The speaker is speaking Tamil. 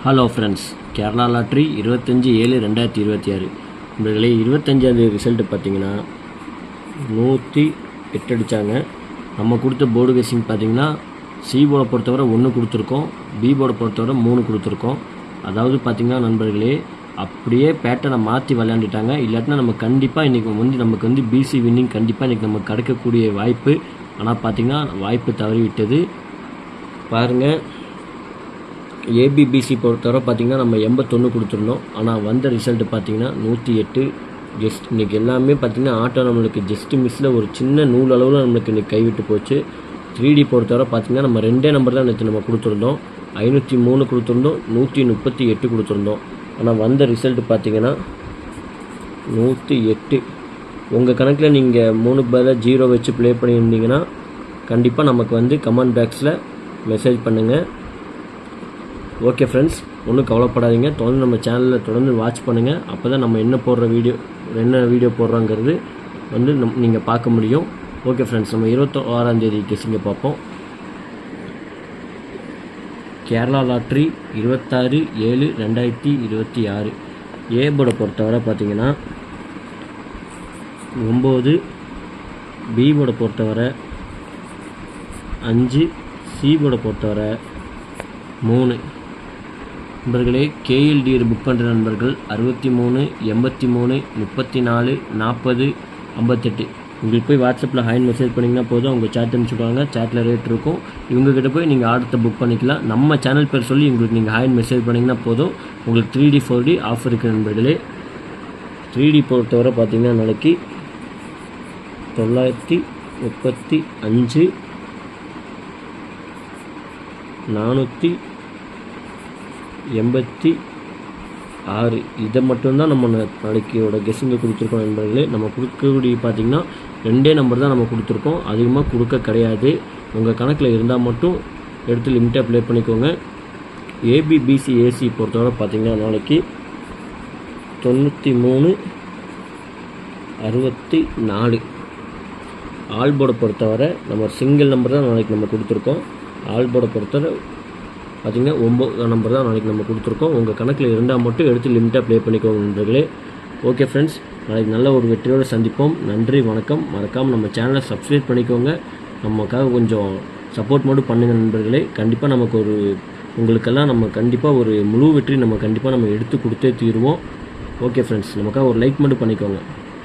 ஹலோ ஃப்ரெண்ட்ஸ், கேரளா லாட்ரி 25/7/2026 நண்பர்களே, 25ஆம் ரிசல்ட்டு பார்த்தீங்கன்னா 108 அடித்தாங்க. நம்ம கொடுத்த போர்டு கெஸ்ஸிங் பார்த்தீங்கன்னா சி போர்டை பொறுத்தவரை 1 கொடுத்துருக்கோம், பி போர்டை பொறுத்தவரை 3 கொடுத்துருக்கோம். அதாவது பார்த்திங்கன்னா நண்பர்களே, அப்படியே பேட்டர்னை மாற்றி விளையாண்டுட்டாங்க. இல்லாட்டினா நம்ம கண்டிப்பாக இன்றைக்கி நமக்கு பிசி வின்னிங் கண்டிப்பாக இன்றைக்கி நமக்கு கிடைக்கக்கூடிய வாய்ப்பு. ஆனால் பார்த்திங்கன்னா வாய்ப்பு தவறிவிட்டது. பாருங்கள், ஏபிபிசி பொறுத்தவரை பார்த்திங்கன்னா நம்ம 81 கொடுத்துருந்தோம். ஆனால் வந்த ரிசல்ட்டு பார்த்திங்கன்னா 108. ஜஸ்ட் இன்றைக்கி எல்லாமே பார்த்திங்கன்னா ஆட்டோ நம்மளுக்கு ஜஸ்ட்டு மிஸ்ஸில் ஒரு சின்ன நூல் அளவில் நம்மளுக்கு இன்றைக்கி கைவிட்டு போச்சு. 3D பொறுத்தவரை பார்த்திங்கன்னா நம்ம 2 நம்பர் தான் நேற்று நம்ம கொடுத்துருந்தோம். 503 கொடுத்துருந்தோம், 138 கொடுத்துருந்தோம். ஆனால் வந்த ரிசல்ட்டு பார்த்திங்கன்னா 108. உங்கள் கணக்கில் நீங்கள் 3 பதிலாக 0 வச்சு ப்ளே பண்ணியிருந்தீங்கன்னா கண்டிப்பாக நமக்கு கமெண்ட் பாக்ஸில் மெசேஜ் பண்ணுங்கள். ஓகே ஃப்ரெண்ட்ஸ், ஒன்றும் கவலைப்படாதீங்க. தொடர்ந்து நம்ம சேனலில் தொடர்ந்து வாட்ச் பண்ணுங்கள். அப்போ தான் நம்ம என்ன வீடியோ போடுறோங்கிறது நீங்கள் பார்க்க முடியும். ஓகே ஃப்ரெண்ட்ஸ், நம்ம 26ஆம் தேதி கெஸ்ஸிங்கை பார்ப்போம். கேரளா லாட்ரி 26/7/2026 ஏ போர்டை பொறுத்தவரை பார்த்திங்கன்னா 9, பி போர்டை பொறுத்தவரை 5, சி போர்டை பொறுத்தவரை 3. நண்பர்களே, கேஎல்டியில் புக் பண்ணுற நண்பர்கள் 63, 83, 34, 40, 58 உங்களுக்கு போய் வாட்ஸ்அப்பில் ஹாய் மெசேஜ் பண்ணிங்கன்னா போதும். அவங்க சேட் அனுப்பிச்சுடுவாங்க. சேட்டில் ரேட் இருக்கும். இவங்ககிட்ட போய் நீங்கள் ஆர்டத்தை புக் பண்ணிக்கலாம். நம்ம சேனல் பேர் சொல்லி உங்களுக்கு நீங்கள் ஹாய் மெசேஜ் பண்ணிங்கன்னா போதும். உங்களுக்கு 3D 4D ஆஃபர் இருக்குது நண்பர்களே. 3D பொறுத்தவரை பார்த்திங்கன்னா நாளைக்கு 935, 486 இதை மட்டும்தான் நம்ம நாளைக்கோட கெஸ்ஸிங்கை கொடுத்துருக்கோம் நண்பர்களே. நம்ம கொடுக்கக்கூடிய பார்த்திங்கன்னா 2 நம்பர் தான் நம்ம கொடுத்துருக்கோம். அதிகமாக கொடுக்க கிடையாது. உங்கள் கணக்கில் இருந்தால் மட்டும் எடுத்து லிமிட்டாக ப்ளே பண்ணிக்கோங்க. ஏபிபிசி ஏசி பொறுத்தவரை பார்த்திங்கன்னா நாளைக்கு 93, 64. ஆல் போர்டை பொறுத்தவரை நம்ம சிங்கிள் நம்பர் தான் நாளைக்கு நம்ம கொடுத்துருக்கோம். ஆல் போர்டை பொறுத்தவரை பார்த்திங்கன்னா 9 நம்பர் தான் நாளைக்கு நம்ம கொடுத்துருக்கோம். உங்கள் கணக்கில் இருந்தால் மட்டும் எடுத்து லிமிட்டாக ப்ளே பண்ணிக்கோங்க நண்பர்களே. ஓகே ஃப்ரெண்ட்ஸ், நாளைக்கு நல்ல ஒரு வெற்றியோடு சந்திப்போம். நன்றி, வணக்கம். மறக்காமல் நம்ம சேனலை சப்ஸ்கிரைப் பண்ணிக்கோங்க. நமக்காக கொஞ்சம் சப்போர்ட் மட்டும் பண்ணுங்கள் நண்பர்களே. கண்டிப்பாக உங்களுக்கெல்லாம் நம்ம கண்டிப்பாக ஒரு முழு வெற்றி நம்ம கண்டிப்பாக எடுத்து கொடுத்தே தீருவோம். ஓகே ஃப்ரெண்ட்ஸ், நமக்காக ஒரு லைக் மட்டும் பண்ணிக்கோங்க.